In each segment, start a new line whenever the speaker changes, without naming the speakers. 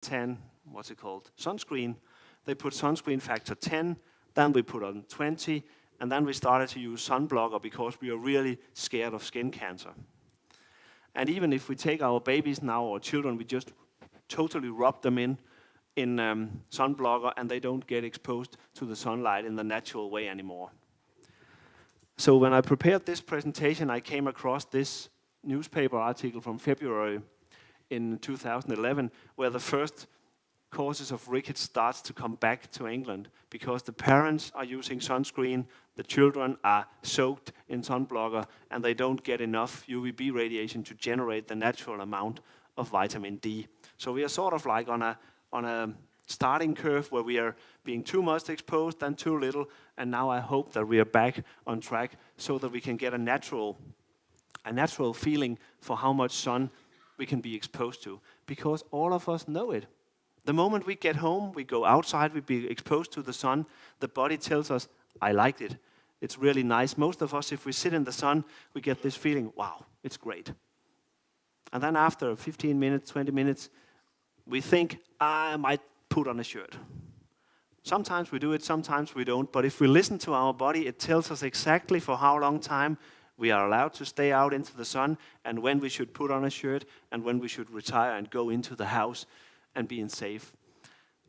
10, sunscreen. They put sunscreen factor 10, then we put on 20, and then we started to use sunblocker because we are really scared of skin cancer. And even if we take our babies now, or children, we just totally rub them in sunblocker, and they don't get exposed to the sunlight in the natural way anymore. So when I prepared this presentation, I came across this newspaper article from February in 2011, where the first causes of rickets starts to come back to England because the parents are using sunscreen, the children are soaked in sunblocker, and they don't get enough UVB radiation to generate the natural amount of vitamin D. So we are sort of like on a starting curve where we are being too much exposed and too little, and now I hope that we are back on track so that we can get a natural feeling for how much sun we can be exposed to, because all of us know it. The moment we get home, we go outside, we be exposed to the sun, the body tells us, I like it. It's really nice. Most of us, if we sit in the sun, we get this feeling, wow, it's great. And then after 15 minutes, 20 minutes, we think, I might put on a shirt. Sometimes we do it, sometimes we don't. But if we listen to our body, it tells us exactly for how long time we are allowed to stay out into the sun, and when we should put on a shirt, and when we should retire and go into the house and being safe.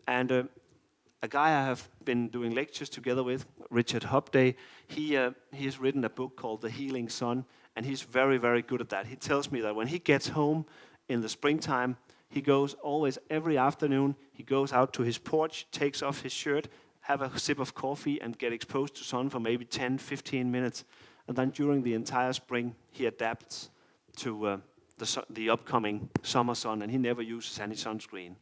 And a guy I have been doing lectures together with, Richard Hobday, he has written a book called The Healing Sun, and he's very, very good at that. He tells me that when he gets home in the springtime, he goes always every afternoon, he goes out to his porch, takes off his shirt, have a sip of coffee, and get exposed to sun for maybe 10, 15 minutes. And then during the entire spring, he adapts to the upcoming summer sun, and he never uses any sunscreen.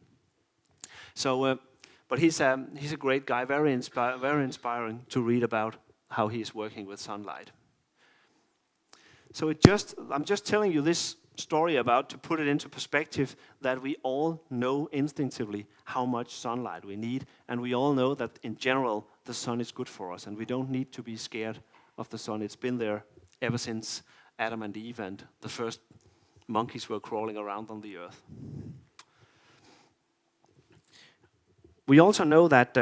So, but he's a great guy, very inspiring to read about how he's working with sunlight. So I'm just telling you this story about to put it into perspective that we all know instinctively how much sunlight we need, and we all know that in general the sun is good for us, and we don't need to be scared of the sun. It's been there ever since Adam and Eve and the first monkeys were crawling around on the earth. We also know that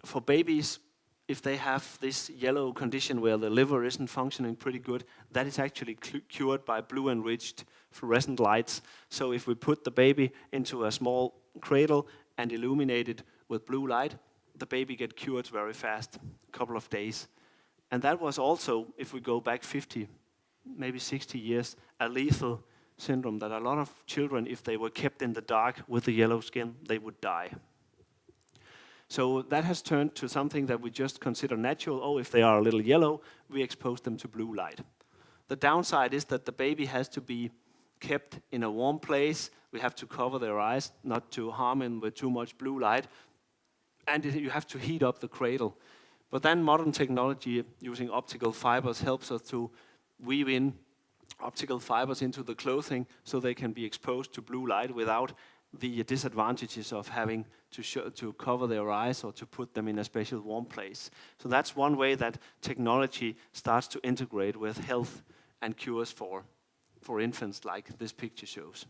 for babies, if they have this yellow condition where the liver isn't functioning pretty good, that is actually cured by blue-enriched fluorescent lights. So if we put the baby into a small cradle and illuminate it with blue light, the baby gets cured very fast, a couple of days. And that was also, if we go back 50, maybe 60 years, a lethal syndrome that a lot of children, if they were kept in the dark with the yellow skin, they would die. So that has turned to something that we just consider natural. Oh, if they are a little yellow, we expose them to blue light. The downside is that the baby has to be kept in a warm place. We have to cover their eyes, not to harm them with too much blue light. And you have to heat up the cradle. But then modern technology using optical fibers helps us to weave in optical fibers into the clothing so they can be exposed to blue light without the disadvantages of having to cover their eyes or to put them in a special warm place. So that's one way that technology starts to integrate with health and cures for infants, like this picture shows.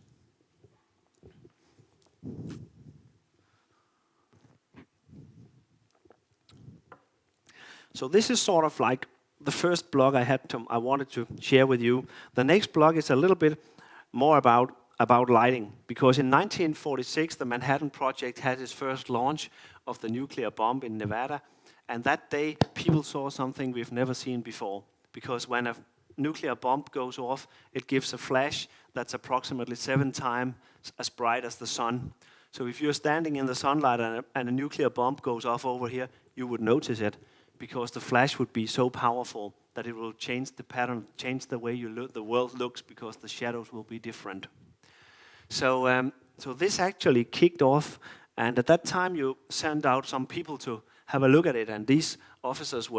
So this is sort of like the first blog I wanted to share with you. The next blog is a little bit more about lighting, because in 1946 the Manhattan Project had its first launch of the nuclear bomb in Nevada, and that day people saw something we've never seen before, because when a nuclear bomb goes off, it gives a flash that's approximately 7 times as bright as the sun. So if you're standing in the sunlight and a nuclear bomb goes off over here, you would notice it, because the flash would be so powerful that it will change the pattern, change the way the world looks, because the shadows will be different. So this actually kicked off, and at that time you sent out some people to have a look at it, and these officers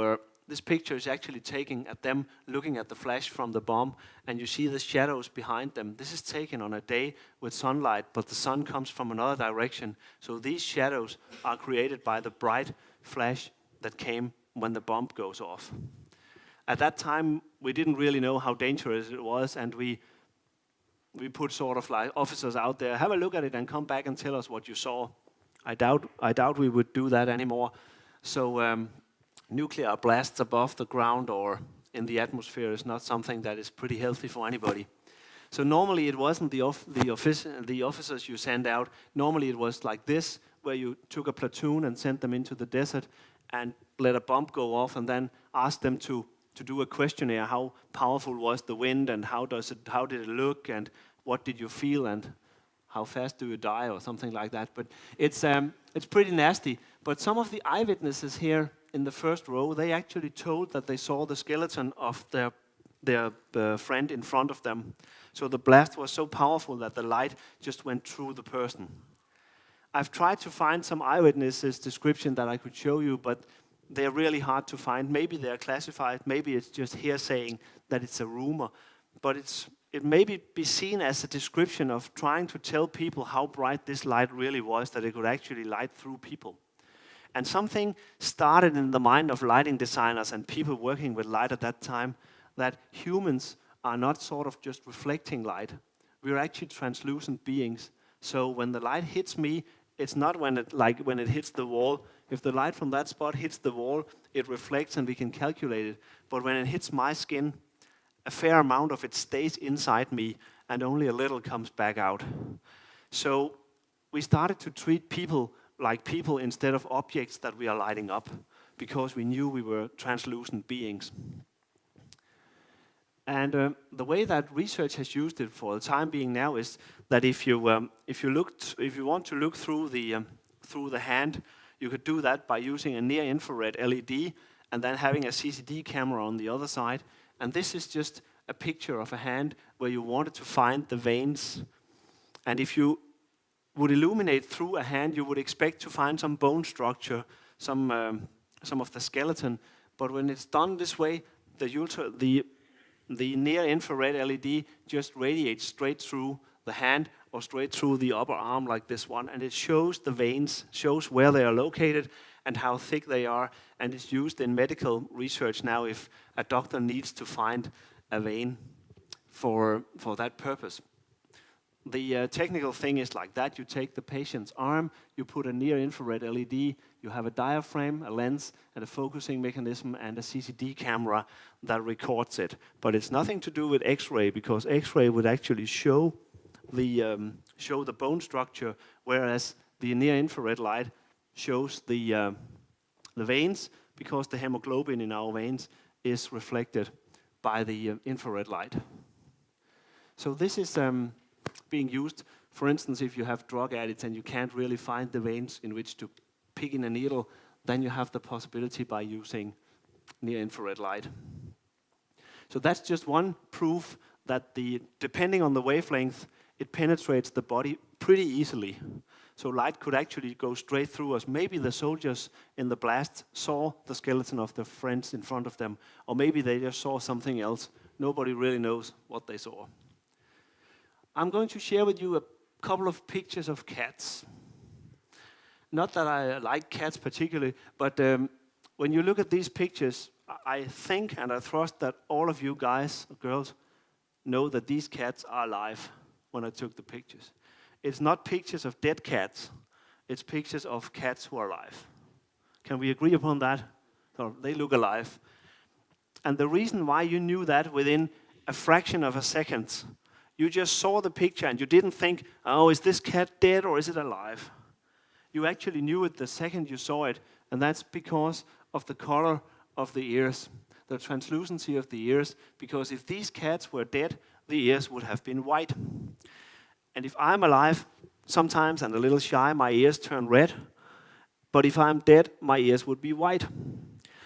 this picture is actually taken at them looking at the flash from the bomb, and you see the shadows behind them. This is taken on a day with sunlight, but the sun comes from another direction, so these shadows are created by the bright flash that came when the bomb goes off. At that time, we didn't really know how dangerous it was, and we we put sort of like officers out there, have a look at it and come back and tell us what you saw. I doubt we would do that anymore. So nuclear blasts above the ground or in the atmosphere is not something that is pretty healthy for anybody. So normally it wasn't the officers you send out. Normally it was like this, where you took a platoon and sent them into the desert and let a bomb go off and then asked them to do a questionnaire. How powerful was the wind and how did it look and what did you feel and how fast do you die or something like that. But it's pretty nasty. But some of the eyewitnesses here in the first row, they actually told that they saw the skeleton of their friend in front of them. So the blast was so powerful that the light just went through the person. I've tried to find some eyewitnesses' description that I could show you, but they're really hard to find. Maybe they're classified, maybe it's just here saying that it's a rumor, but it may be seen as a description of trying to tell people how bright this light really was, that it could actually light through people. And something started in the mind of lighting designers and people working with light at that time, that humans are not sort of just reflecting light. We're actually translucent beings. So when the light hits me, it's not when it hits the wall. If the light from that spot hits the wall, it reflects and we can calculate it. But when it hits my skin, a fair amount of it stays inside me and only a little comes back out. So we started to treat people like people instead of objects that we are lighting up, because we knew we were translucent beings. And the way that research has used it for the time being now is that if you want to look through the hand, you could do that by using a near-infrared LED and then having a CCD camera on the other side. And this is just a picture of a hand where you wanted to find the veins. And if you would illuminate through a hand, you would expect to find some bone structure, some of the skeleton. But when it's done this way, the near-infrared LED just radiates straight through the hand or straight through the upper arm like this one, and it shows the veins, shows where they are located and how thick they are, and it's used in medical research now if a doctor needs to find a vein for that purpose. The technical thing is like that. You take the patient's arm, you put a near-infrared LED, you have a diaphragm, a lens, and a focusing mechanism, and a CCD camera that records it. But it's nothing to do with X-ray, because X-ray would actually show the bone structure, whereas the near-infrared light shows the veins, because the hemoglobin in our veins is reflected by the infrared light. So this is being used, for instance, if you have drug addicts and you can't really find the veins in which to pick in a needle, then you have the possibility by using near-infrared light. So that's just one proof that depending on the wavelength, it penetrates the body pretty easily. So light could actually go straight through us. Maybe the soldiers in the blast saw the skeleton of their friends in front of them, or maybe they just saw something else. Nobody really knows what they saw. I'm going to share with you a couple of pictures of cats. Not that I like cats particularly, but when you look at these pictures, I think and I trust that all of you guys or girls know that these cats are alive when I took the pictures. It's not pictures of dead cats, it's pictures of cats who are alive. Can we agree upon that? So they look alive. And the reason why you knew that within a fraction of a second, you just saw the picture and you didn't think, oh, is this cat dead or is it alive? You actually knew it the second you saw it, and that's because of the color of the ears, the translucency of the ears, because if these cats were dead, the ears would have been white. And if I'm alive, sometimes and a little shy, my ears turn red, but if I'm dead, my ears would be white.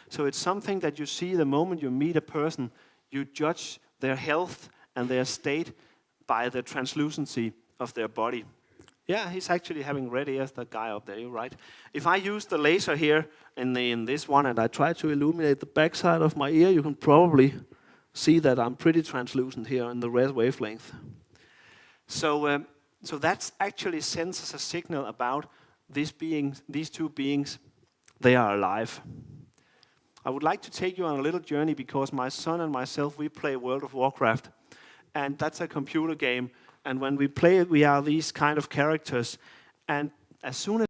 So it's something that you see the moment you meet a person, you judge their health and their state by the translucency of their body. Yeah, he's actually having red ears, that guy up there, you're right. If I use the laser here in this one and I try to illuminate the backside of my ear, you can probably see that I'm pretty translucent here in the red wavelength. So that actually sends us a signal about these two beings, they are alive. I would like to take you on a little journey because my son and myself, we play World of Warcraft. And that's a computer game. And when we play it, we are these kind of characters. And as soon as